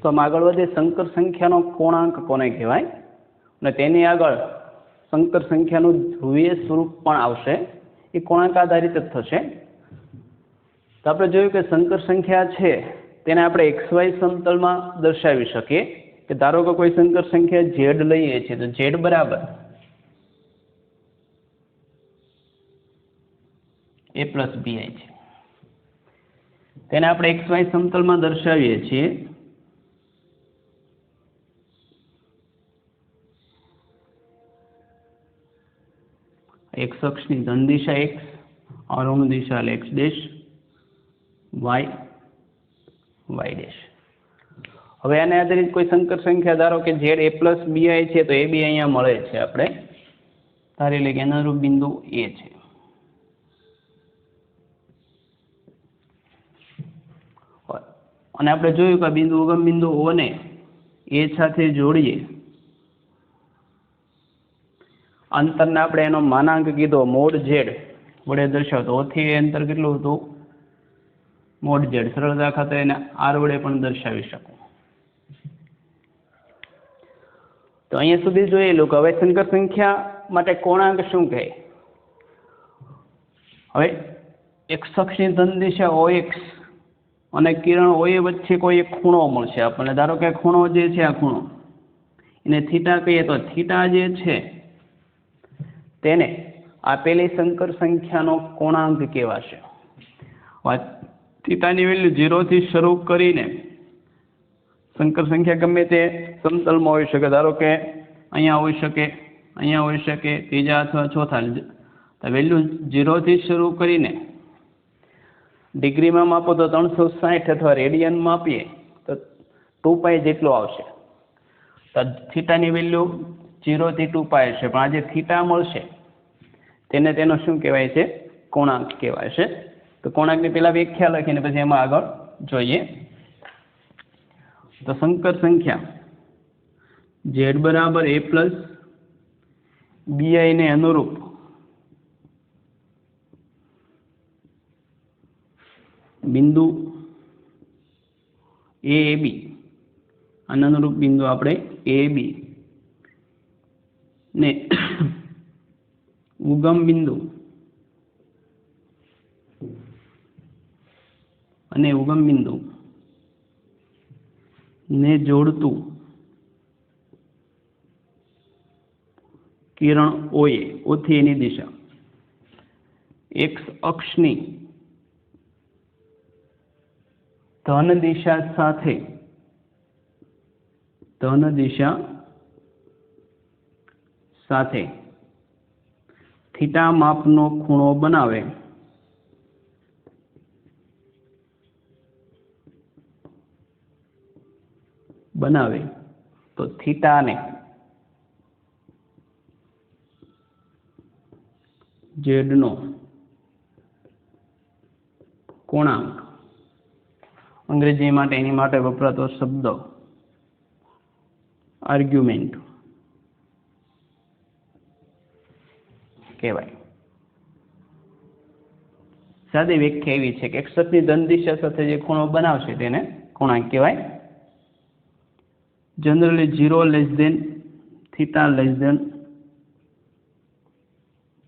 તો આમ આગળ વધે સંકર સંખ્યાનો કોણાંક કોને કહેવાય અને તેની આગળ સંકર સંખ્યાનું ધ્રુવીય સ્વરૂપ પણ આવશે, એ કોણાંક આધારિત જ થશે। તો આપણે જોયું કે સંકર સંખ્યા છે તેને આપણે XY સમતલમાં દર્શાવી શકીએ કે ધારો કે કોઈ સંકર સંખ્યા Z લઈએ છીએ તો Z બરાબર a પ્લસ bi છે, તેને આપણે XY સમતલમાં દર્શાવીએ છીએ x અક્ષની ધન દિશા x, ઋણ દિશા x dash, y y dash. હવે આને આધારિત કોઈ સંકર સંખ્યા ધારો કે z a પ્લસ bi છે તો ab અહીંયા મળે છે, આપણે ધારી લઈએ કે અનુરૂપ બિંદુ a છે। અને આપણે જોયું કે બિંદુ ઉગમ બિંદુ O ને a સાથે જોડીએ, અંતરને આપણે એનો માનાંક કીધો મોડ z વડે દર્શાવતો, O થી અંતર કેટલું હતું મોડ z, સરળતા ખાતર એને r વડે પણ દર્શાવી શકો। તો અહીંયા સુધી જોયેલું કે હવે સંકર સંખ્યા માટે કોણાંક શું કહે। હવે x અક્ષની ધન દિશા OX અને કિરણ OA વચ્ચે કોઈ એક ખૂણો મળશે આપણને, ધારો કે ખૂણો જે છે આ ખૂણો એને થીટા કહીએ તો થીટા જે છે તેને આપેલી સંકર સંખ્યાનો કોણાંક કહેવાશે। થીટાની વેલ્યુ 0 થી શરૂ કરીને સંકર સંખ્યા ગમે તે સમતલમાં હોઈ શકે, ધારો કે અહીંયા હોઈ શકે, અહીંયા હોઈ શકે, ત્રીજા અથવા ચોથા, વેલ્યુ 0 થી શરૂ કરીને ડિગ્રીમાં માપો તો 360 અથવા રેડિયનમાં આપીએ તો 2π જેટલું આવશે। તો થીટાની વેલ્યુ 0 થી 2π છે, પણ આ જે થીટા મળશે તેને તેનો શું કહેવાય છે કોણાંક કહેવાય છે। તો કોણાંકની પહેલા વ્યાખ્યા લખીને પછી એમાં આગળ જોઈએ। તો સંકર સંખ્યા z બરાબર a પ્લસ bi ને અનુરૂપ બિંદુ AAB, અને અનુરૂપ બિંદુ આપણે AB ને ઉગમ બિંદુ અને ઉગમ બિંદુ ને જોડતું કિરણ OA, O થી એની દિશા x અક્ષની ધન દિશા સાથે થીટા માપનો ખૂણો બનાવે તો થીટાને z નો કોણાંક, અંગ્રેજી માટે એની માટે વપરાતો શબ્દ આર્ગ્યુમેન્ટ કહેવાય। સાદી વ્યાખ્યા એવી છે કે x અક્ષની ધન દિશા સાથે જે ખૂણો બનાવશે તેને કોણાંક કહેવાય। Generally 0 less than theta less than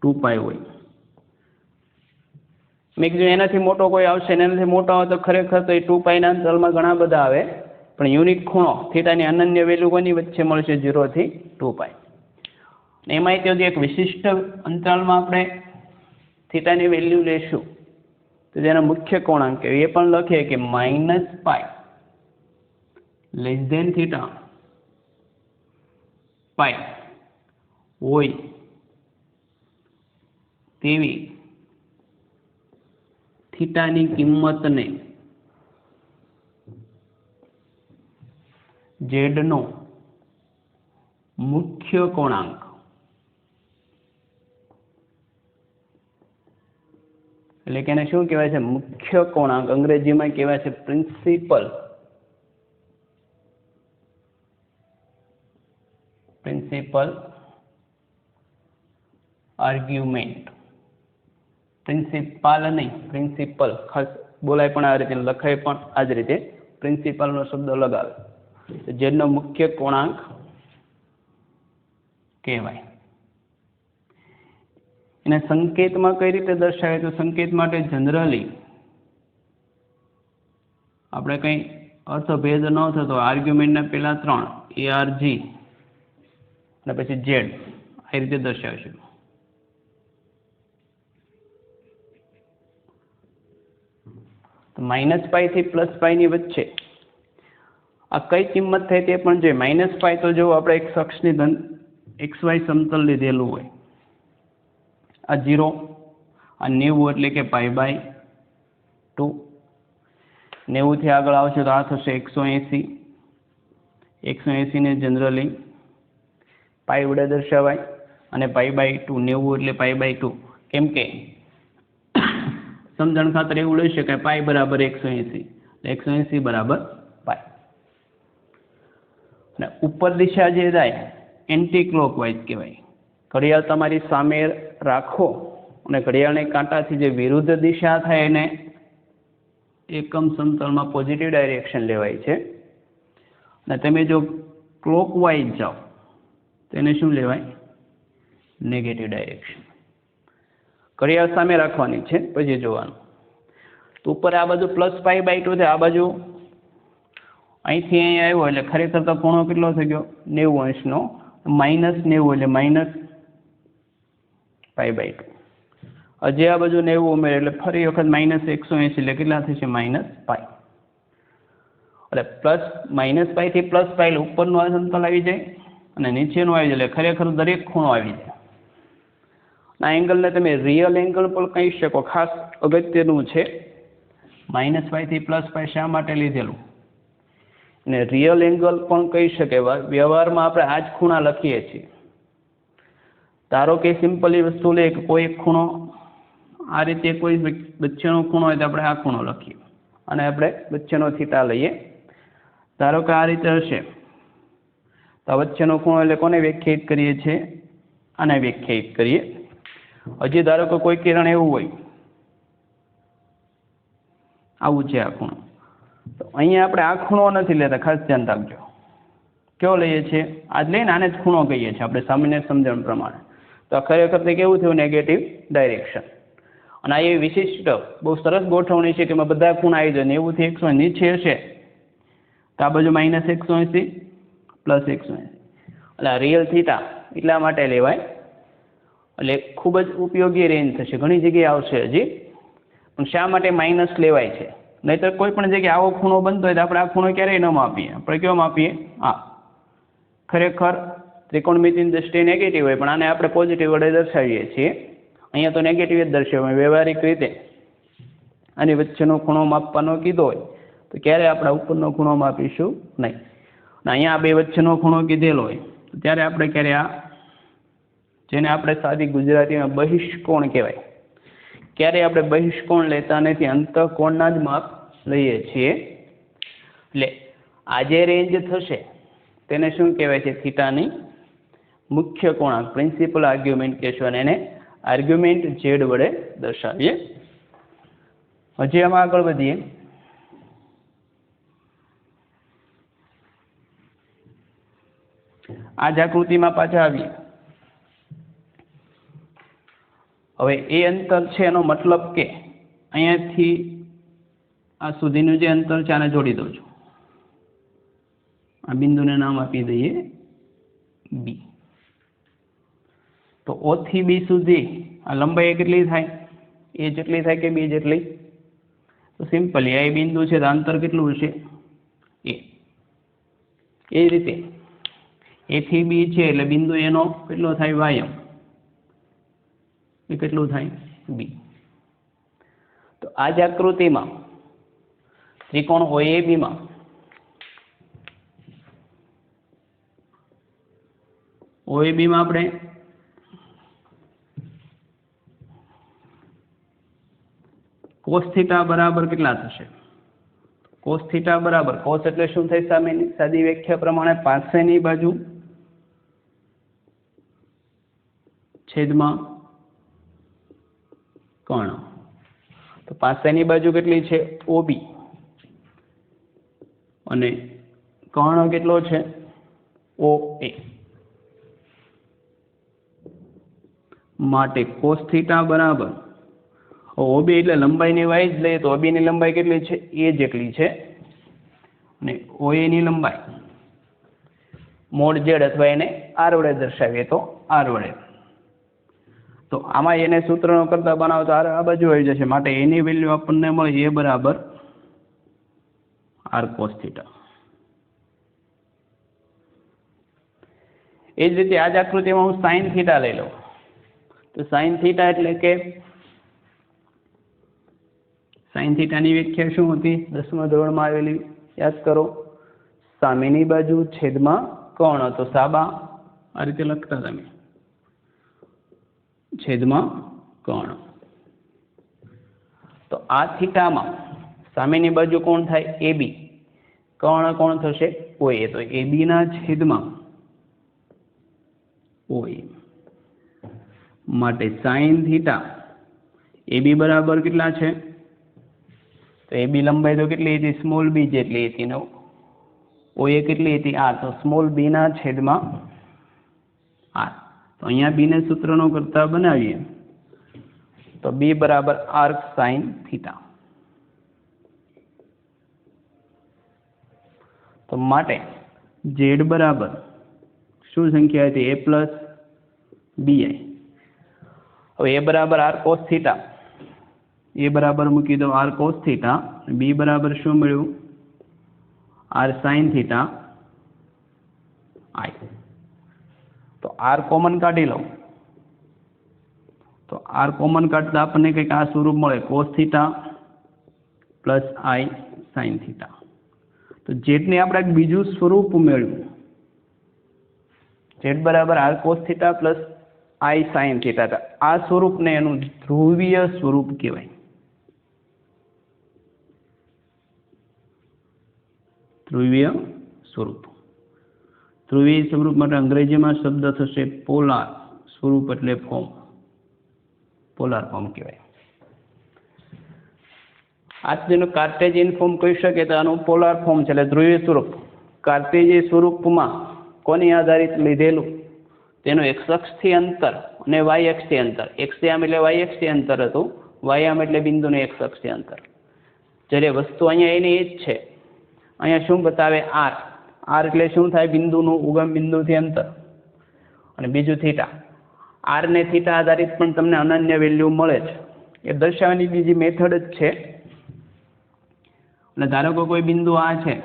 2π હોય। મેં કીધું એનાથી મોટો કોઈ આવશે ને એનાથી મોટો આવે તો ખરેખર તો એ 2π ના અંતરાલમાં ઘણા બધા આવે, પણ યુનિક ખૂણો થીટાની અનન્ય વેલ્યુ કોની વચ્ચે મળશે 0 થી 2π। એમાં તે એક વિશિષ્ટ અંતરાલમાં આપણે થીટાની વેલ્યુ લેશું તો તેનો મુખ્ય કોણાંક એ પણ લખીએ કે -π લેસ ધેન થીટા π હોય તેવી થીટાની કિંમતને z નો મુખ્ય કોણાંક એટલે કે એને શું કહેવાય છે મુખ્ય કોણાંક, અંગ્રેજીમાં કહેવાય છે પ્રિન્સિપલ આર્ગ્યુમેન્ટ। પ્રિન્સિપાલ નહીં, પ્રિન્સિપલ, ખાસ બોલાય પણ આ રીતે, લખાય પણ આ જ રીતે, પ્રિન્સિપલનો શબ્દ લગાવે। જેનો મુખ્ય કોણાંક કહેવાય. એને સંકેતમાં કઈ રીતે દર્શાવે? તો સંકેત માટે જનરલી આપણે કંઈ અર્થભેદ ન થતો આર્ગ્યુમેન્ટના પહેલા 3 ARG અને પછી Z આ રીતે દર્શાવીશું. તો -π થી +π ની વચ્ચે આ કઈ કિંમત થાય તે પણ જોઈએ. -π તો જો આપણે એક અક્ષની ધન XY સમતલ લીધેલું હોય, આ 0, આ 90 એટલે કે π/2. 90 થી આગળ આવશે તો આ થશે 180. 180 ને જનરલી π વડે દર્શાવાય અને π/2. 90 એટલે π/2. કેમ કે સમજણ ખાતર એવું લઈ શકાય π બરાબર 180, 180 બરાબર π. અને ઉપર દિશા જે જાય એન્ટી ક્લોકવાઇઝ કહેવાય. ઘડિયાળ તમારી સામે રાખો અને ઘડિયાળની કાંટાથી જે વિરુદ્ધ દિશા થાય એને એકમ સમતલમાં પોઝિટિવ ડાયરેક્શન લેવાય છે. અને તમે જો ક્લોકવાઇઝ જાઓ તો એને શું લેવાય? Negative direction. ઘડિયાળ સામે રાખવાની છે, પછી જોવાનું. તો ઉપર આ બાજુ +π/2 છે, આ બાજુ અહીંથી અહીં આવ્યો એટલે ખરેખર તો ખૂણો કેટલો થઈ ગયો? 90 અંશનો. -90 એટલે -π/2. હજી આ બાજુ 90 ઉમેરે એટલે ફરી વખત -180 એટલે કેટલા થશે? -π. એટલે -π થી +π એટલે ઉપરનું આ સમતલ આવી જાય અને નીચેનું આવી જાય એટલે ખરેખર દરેક ખૂણો આવી જાય. આ એંગલને તમે રિયલ એંગલ પણ કહી શકો. ખાસ અગત્યનું છે -π થી +π શા માટે લીધેલું? અને રિયલ એંગલ પણ કહી શકે. વ્યવહારમાં આપણે આ જ ખૂણા લખીએ છીએ. ધારો કે સિમ્પલી વસ્તુ લે કે કોઈ એક ખૂણો આ રીતે, કોઈ વચ્ચેનો ખૂણો હોય તો આપણે આ ખૂણો લખીએ અને આપણે વચ્ચેનો થીટા લઈએ. ધારો કે આ રીતે હશે તો આ વચ્ચેનો ખૂણો એટલે કોને વ્યાખ્યાયિત કરીએ છીએ? આને વ્યાખ્યાયિત કરીએ. હજી ધારો કે કોઈ કિરણ એવું હોય, આવું છે આ ખૂણો, તો અહીંયા આપણે આ ખૂણો નથી લેતા, ખાસ ધ્યાન રાખજો. કયો લઈએ છીએ? આજ લઈને આને જ ખૂણો કહીએ છીએ આપણે સામાન્ય સમજણ પ્રમાણે. તો આ ખરેખર તે કેવું થયું? Negative direction. અને આ એવી વિશિષ્ટ બહુ સરસ ગોઠવણી છે કે એમાં બધા ખૂણા આવી જાય. 90 થી 180 નીચે હશે તો આ બાજુ -180 +180. એટલે આ રિયલ થીટા એટલા માટે લેવાય. એટલે ખૂબ જ ઉપયોગી રેન્જ થશે. ઘણી જગ્યાએ આવશે હજી, પણ શા માટે માઇનસ લેવાય છે? નહીંતર કોઈ પણ જગ્યાએ આવો ખૂણો બનતો હોય તો આપણે આ ખૂણો ક્યારેય ન માપીએ. આપણે કયો માપીએ? હા, ખરેખર ત્રિકોણમિતિની દ્રષ્ટિએ નેગેટિવ હોય, પણ આને આપણે પોઝિટિવ વડે દર્શાવીએ છીએ. અહીંયા તો નેગેટિવ જ દર્શાવ્યું. વ્યવહારિક રીતે આની વચ્ચેનો ખૂણો માપવાનો કીધો હોય તો ક્યારે આપણે ઉપરનો ખૂણો માપીશું નહીં. અને અહીંયા આ બે વચ્ચેનો ખૂણો કીધેલો હોય તો ત્યારે આપણે ક્યારે આ, જેને આપણે સાદી ગુજરાતીમાં બહિષ્કોણ કહેવાય, ક્યારે આપણે બહિષ્કોણ લેતા નથી, અંતઃકોણના જ માપ લઈએ છીએ. એટલે આ જે રેન્જ થશે તેને શું કહેવાય છે? થીટાની મુખ્ય કોણાંક, પ્રિન્સિપલ આર્ગ્યુમેન્ટ કહેશું. અને એને આર્ગ્યુમેન્ટ Z વડે દર્શાવીએ. હજી આમાં આગળ વધીએ. આ જ આકૃતિમાં પાછા આવીએ. હવે એ અંતર છે એનો મતલબ કે અહીંયાથી આ સુધીનું જે અંતર છે આને જોડી દઉં છું. આ બિંદુને નામ આપી દઈએ B. તો O થી B સુધી આ લંબાઈ કેટલી થાય? A જેટલી થાય કે B જેટલી? તો સિમ્પલી આ બિંદુ છે તો અંતર કેટલું હશે? A. એ રીતે A થી B છે એટલે બિંદુ એનો કેટલો થાય? Y. એ કેટલું થાય? B. તો આ જ આકૃતિમાં ત્રિકોણ OAB માં આપણે cos થીટા બરાબર કેટલા થશે? cos થીટા બરાબર, cos એટલે શું થાય? સામેની સાદી વ્યાખ્યા પ્રમાણે પાસેની બાજુ છેદમાં કર્ણ. તો પાસેની બાજુ કેટલી છે? OB. અને કર્ણ કેટલો છે ઓ એ માટે cos થીટા બરાબર ઓબી એટલે લંબાઈની વાઇઝ લઈએ તો ઓબી ની લંબાઈ કેટલી છે એ જેટલી છે અને ઓએ ની લંબાઈ મોડ ઝેડ અથવા એને આર વડે દર્શાવીએ તો આર વડે તો આમાં એને સૂત્રનો કરતા બનાવતો આ બાજુ આવી જશે માટે એની વેલ્યુ આપણને મળે એ બરાબર આર કોસ થીટા એ જ રીતે આ જ આકૃતિમાં હું સાઇન થીટા લઈ લઉં તો સાઇન થીટા એટલે કે સાઇન થીટાની વ્યાખ્યા શું હતી 10મા ધોરણમાં આવેલી યાદ કરો સામેની બાજુ છેદમાં કર્ણ તો સાબા આ રીતે લખતા તમે છેદમાં કર્ણ તો આ થીટામાં સામેની બાજુ કોણ થાય એબી કર્ણ કોણ થશે ઓએ તો એબી ના છેદમાં ઓએ માટે સાઇન થીટા એબી બરાબર કેટલા છે તો એબી લંબાઈ તો કેટલી હતી સ્મોલ બી જેટલી હતી ને ઓએ કેટલી હતી આર તો સ્મોલ બી ના છેદમાં આર તો અહીંયા બી ને સૂત્રનો કરતા બનાવીએ તો બી બરાબર આર્ક સાઇન થીટા તો માટે ઝેડ બરાબર શું સંખ્યા હતી એ પ્લસ બીઆઈ હવે એ બરાબર આર કોસ થીટા એ બરાબર મૂકી દો આર કોસ થીટા બી બરાબર શું મળ્યું આર સાઇન થીટા આઈ તો આર કોમન કાઢી લો તો આર કોમન કાઢતા આપણને કંઈક આ સ્વરૂપ મળે કોસ થીટા પ્લસ આઈ સાઇન થીટા તો જેટને આપણે બીજું સ્વરૂપ ઉમેર્યું જેટ બરાબર આર કોસ થીટા પ્લસ આઈ સાઇન થીટા આ સ્વરૂપને એનું ધ્રુવીય સ્વરૂપ કહેવાય ધ્રુવીય સ્વરૂપ ધ્રુવીય સ્વરૂપ માટે અંગ્રેજીમાં શબ્દ થશે પોલાર સ્વરૂપ એટલે ફોર્મ પોલાર ફોર્મ કહેવાય આ જેનું કાર્ટેજિયન ફોર્મ કહી શકે તો આનું પોલાર ફોર્મ છે એટલે ધ્રુવીય સ્વરૂપ કાર્ટેજીય સ્વરૂપમાં કોની આધારિત લીધેલું તેનું એક્સ અક્ષથી અંતર અને વાય અક્ષથી અંતર એક્સ આમ એટલે વાય અક્ષથી અંતર હતું વાય આમ એટલે બિંદુનું એક્સ અક્ષથી અંતર જ્યારે વસ્તુ અહીંયા એની એ જ છે અહીંયા શું બતાવે આર આર એટલે શું થાય બિંદુનું ઉગમ બિંદુથી અંતર અને બીજું થીટા આર ને થીટા આધારિત પણ તમને અનન્ય વેલ્યુ મળે છે એ દર્શાવવાની બીજી મેથડ જ છે અને ધારો કે કોઈ બિંદુ આ છે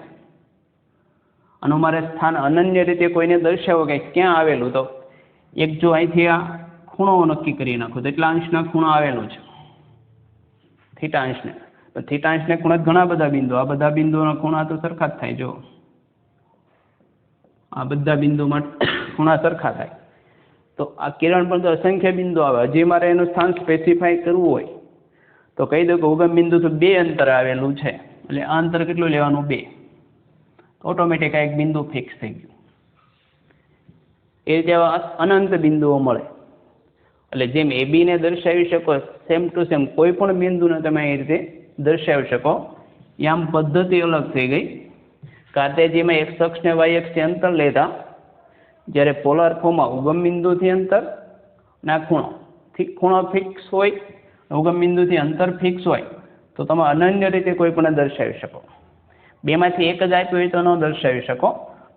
અને મારે સ્થાન અનન્ય રીતે કોઈને દર્શાવો કે ક્યાં આવેલું તો એક જો અહીંથી આ ખૂણો નક્કી કરી નાખો તો એટલા અંશના ખૂણો આવેલું છે થીટા અંશને તો થીટા અંશને ખૂણા ઘણા બધા બિંદુ આ બધા બિંદુઓના ખૂણા તો સરખા જ થાય જો આ બધા બિંદુમાં ખૂણા સરખા થાય તો આ કિરણ પણ તો અસંખ્ય બિંદુ આવે હજી મારે એનું સ્થાન સ્પેસિફાઈ કરવું હોય તો કહી દો કે ઉગમ બિંદુ તો 2 અંતર આવેલું છે એટલે આ અંતર કેટલું લેવાનું 2 ઓટોમેટિક આ એક બિંદુ ફિક્સ થઈ ગયું એ રીતે અનંત બિંદુઓ મળે એટલે જેમ એબી ને દર્શાવી શકો સેમ ટુ સેમ કોઈ પણ બિંદુને તમે એ રીતે દર્શાવી શકો આમ પદ્ધતિ અલગ થઈ ગઈ કાર્ટેજીયમાં એક્સ અક્ષ ને વાય અક્ષથી અંતર લેતા જ્યારે પોલાર ફોર્મમાં ઉગમ બિંદુથી અંતર ના ખૂણો ફિક્સ હોય ઉગમ બિંદુથી અંતર ફિક્સ હોય તો તમે અનન્ય રીતે કોઈ પણ દર્શાવી શકો બેમાંથી એક જ આપ્યું હોય તો ન દર્શાવી શકો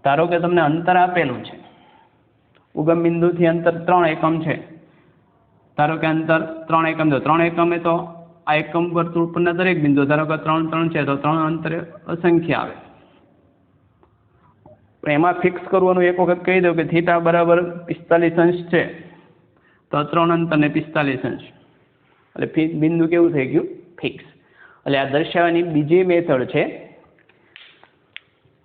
ધારો કે તમને અંતર આપેલું છે ઉગમ બિંદુથી અંતર 3 એકમ છે ધારો કે અંતર 3 એકમ તો 3 એકમે તો આ એકમ વર્તુળ પરના દરેક બિંદુ ધારો કે 3 3 છે તો 3 અંતરે અસંખ્ય આવે પણ એમાં ફિક્સ કરવાનું એક વખત કહી દો કે થીટા બરાબર 45 અંશ છે તો 3 અંતર ને 45 અંશ એટલે બિંદુ કેવું થઈ ગયું ફિક્સ એટલે આ દર્શાવવાની બીજી મેથડ છે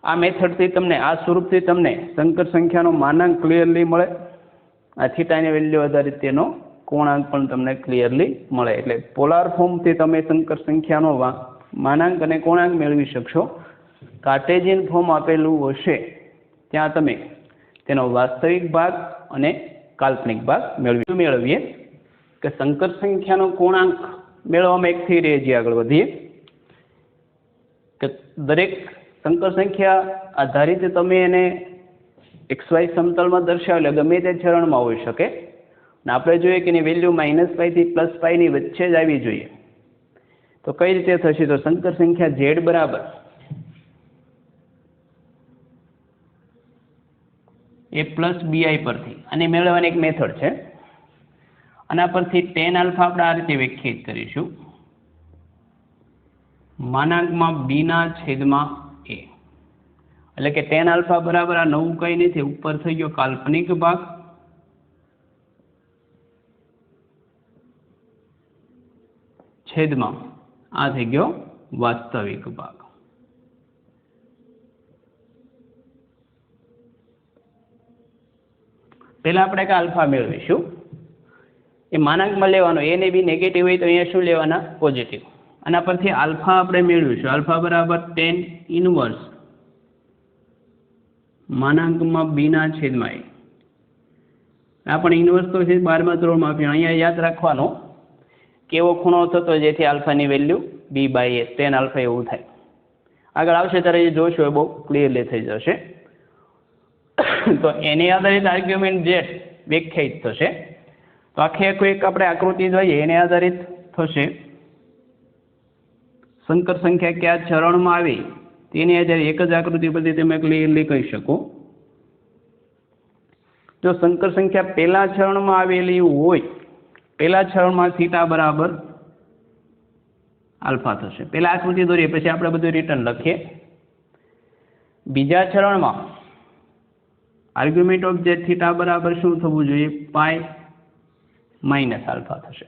આ મેથડથી તમને આ સ્વરૂપથી તમને સંકર સંખ્યાનો માનાંક ક્લિયરલી મળે આ થીટાની વેલ્યુ આધારિત તેનો કોણાંક પણ તમને ક્લિયરલી મળે એટલે પોલાર ફોર્મથી તમે સંકર સંખ્યાનો માનાંક અને કોણાંક મેળવી શકશો કાર્ટેજિયન ફોર્મ આપેલું હશે ત્યાં તમે તેનો વાસ્તવિક ભાગ અને કાલ્પનિક ભાગ મેળવીએ કે સંકર સંખ્યાનો કોણાંક મેળવવામાં એક થી આગળ વધીએ કે દરેક સંકર સંખ્યા આધારિત તમે એને XY સમતલમાં દર્શાવેલ ગમે તે ચરણમાં હોઈ શકે અને આપણે જોઈએ કે એની વેલ્યુ -π થી +π ની વચ્ચે જ આવી જોઈએ. તો કઈ રીતે થશે? તો સંકર સંખ્યા Z બરાબર a+bi પરથી આને મેળવવાની એક મેથડ છે. આના પરથી tan આલ્ફા આપણે આ રીતે વ્યાખ્યાયિત કરીશું, (b/a). એટલે કે tan આલ્ફા બરાબર આ નવું કંઈ નથી, ઉપર થઈ ગયો કાલ્પનિક ભાગ છેદમાં આ થઈ ગયો વાસ્તવિક ભાગ. પહેલા આપણે કે આલ્ફા મેળવીશું, એ માનાંકમાં લેવાનો, a ને b નેગેટિવ હોય તો અહીંયા શું લેવાના? પોઝિટિવ. આના પરથી આલ્ફા આપણે મેળવીશું, આલ્ફા બરાબર tan ઇનવર્સ (b/a). આ પણ ઇનવર્સ તો છે 12મા ધોરણમાં આપ્યું. અહીંયા યાદ રાખવાનો કેવો ખૂણો થતો જેથી આલ્ફાની વેલ્યુ b/a tan આલ્ફા એવું થાય. આગળ આવશે ત્યારે એ જોશો, એ બહુ ક્લિયરલી થઈ જશે. તો એની આધારિત આર્ગ્યુમેન્ટ Z વ્યાખ્યાયિત થશે. તો આખે આખું એક આપણે આકૃતિ જોઈએ, એને આધારિત થશે સંકર સંખ્યા કયા ચરણમાં આવી તેની આધારે એક જ આકૃતિ પરથી તમે ક્લિયરલી કહી શકો. જો સંકર સંખ્યા પહેલા ચરણમાં આવેલી હોય, પહેલા ચરણમાં થીટા બરાબર આલ્ફા થશે. પહેલા આકૃતિ દોરીએ પછી આપણે બધું રિટર્ન લખીએ. બીજા ચરણમાં આર્ગ્યુમેન્ટ ઓફ Z થીટા બરાબર શું થવું જોઈએ? π-આલ્ફા થશે.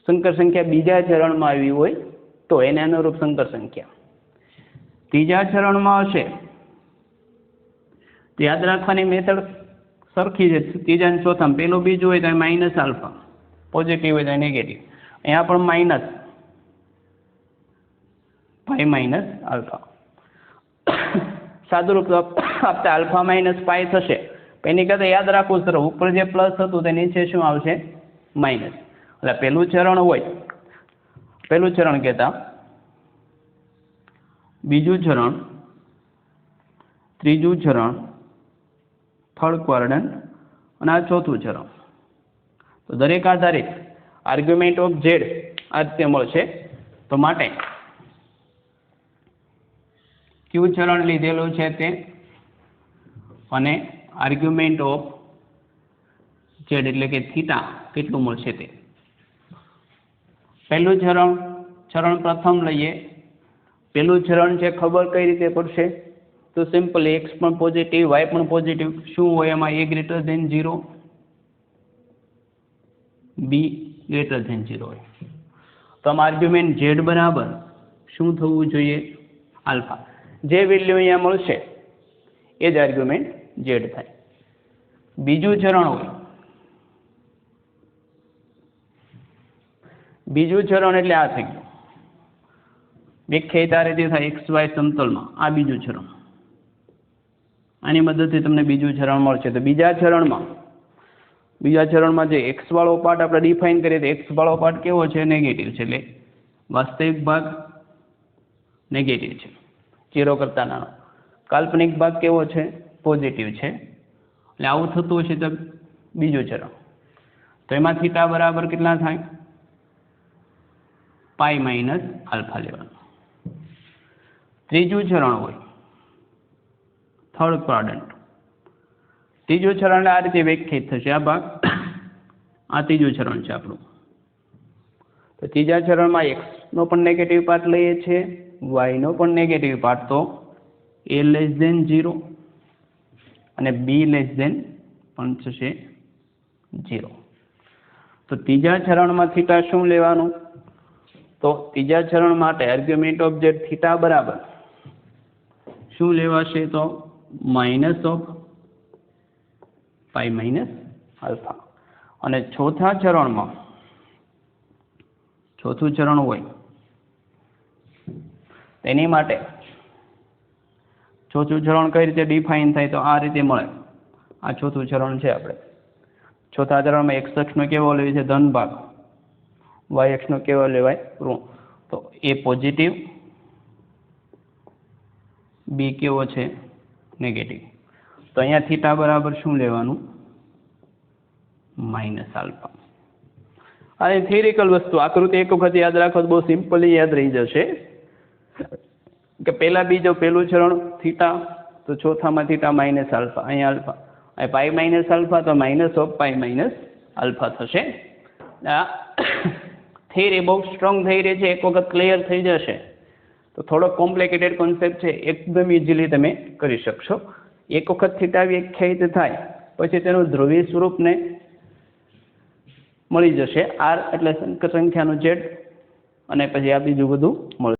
સંકર સંખ્યા બીજા ચરણમાં આવી હોય તો એને અનુરૂપ સંકર સંખ્યા. ત્રીજા ચરણમાં હશે તો યાદ રાખવાની મેથડ સરખી છે. ત્રીજા અને ચોથામાં પેલું બીજું હોય તો -આલ્ફા, પોઝિટિવ હોય તો નેગેટિવ. અહીંયા પણ માઇનસ π-આલ્ફા. સાદુરૂપ આપતા આલ્ફા -π થશે. એની કરતાં યાદ રાખવું સર, ઉપર જે પ્લસ હતું તે નીચે શું આવશે? માઇનસ. એટલે પહેલું ચરણ હોય, પહેલું ચરણ કહેતા, બીજું ચરણ, ત્રીજું ચરણ, થર્ડ ક્વાડ્રન્ટ અને આ ચોથું ચરણ. તો દરેક આધારિત આર્ગ્યુમેન્ટ ઓફ Z આ રીતે મળશે. તો માટે કયું ચરણ લીધેલું છે તે અને આર્ગ્યુમેન્ટ ઓફ Z એટલે કે થીટા કેટલું મળશે તે. પહેલું ચરણ પ્રથમ લઈએ. પહેલું ચરણ છે, ખબર કઈ રીતે પડશે? તો સિમ્પલી x પણ પોઝિટિવ, y પણ પોઝિટિવ. શું હોય એમાં? a greater than 0, b greater than 0 હોય. તો આમાં આર્ગ્યુમેન્ટ Z બરાબર શું થવું જોઈએ? આલ્ફા. જે વેલ્યુ અહીંયા મળશે એ જ આર્ગ્યુમેન્ટ Z થાય. બીજું ચરણ હોય, બીજું ચરણ એટલે આ થઈ ગયું વ્યાખ્યાયિત આ રીતે થાય XY સમતલમાં. આ બીજું ચરણ, આની મદદથી તમને બીજું ચરણ મળશે. તો બીજા ચરણમાં જે x વાળો પાર્ટ આપણે ડિફાઇન કરીએ તો x વાળો પાર્ટ કેવો છે? નેગેટિવ છે. એટલે વાસ્તવિક ભાગ નેગેટિવ છે, 0 કરતા નાનો. કાલ્પનિક ભાગ કેવો છે? પોઝિટિવ છે. એટલે આવું થતું હશે તો બીજું ચરણ. તો એમાં થીટા બરાબર કેટલા થાય? π-આલ્ફા લેવાનું. ત્રીજું ચરણ હોય, થર્ડ ક્વાડ્રન્ટ. ત્રીજું ચરણ આ રીતે વ્યાખ્યાયિત થશે. આ ભાગ, આ ત્રીજું ચરણ છે આપણું. તો ત્રીજા ચરણમાં x નો પણ નેગેટિવ પાર્ટ લઈએ છીએ, y નો પણ નેગેટિવ પાર્ટ. તો a<0 અને b<પણ થશે 0. તો ત્રીજા ચરણમાં થીટા શું લેવાનું? તો ત્રીજા ચરણ માટે આર્ગ્યુમેન્ટ ઓફ Z થીટા બરાબર શું લેવાશે? તો -π-આલ્ફા. અને ચોથા ચરણમાં, ચોથું ચરણ હોય તેની માટે ચોથું ચરણ કઈ રીતે ડિફાઇન થાય? તો આ રીતે મળે. આ ચોથું ચરણ છે. આપણે ચોથા ચરણમાં x અક્ષનો કેવો લેવાય છે? ધન ભાગ. y અક્ષનો કેવો લેવાય? ઋણ. તો એ પોઝિટિવ બી કેવો છે નેગેટિવ. તો અહીંયા થીટા બરાબર શું લેવાનું માઇનસ આલ્ફા. આ થિયરિકલ વસ્તુ આકૃતિ એક વખત યાદ રાખો તો બહુ સિમ્પલી યાદ રહી જશે કે પહેલું ચરણ થીટા તો ચોથામાં થીટા માઇનસ આલ્ફા, અહીંયા આલ્ફા, અહીં પાઈ માઇનસ આલ્ફા તો minus of pi minus alpha થશે. આ થિયરી બહુ સ્ટ્રોંગ થિયરી છે, એક વખત ક્લિયર થઈ જશે તો થોડો કોમ્પ્લિકેટેડ કોન્સેપ્ટ છે, એકદમ ઇઝીલી તમે કરી શકશો. એક વખત થીટા વ્યાખ્યાયિત થાય પછી તેનું ધ્રુવીય સ્વરૂપને મળી જશે. આર એટલે સંખ્યાનું ઝેડ અને પછી આ બીજું બધું મળશે.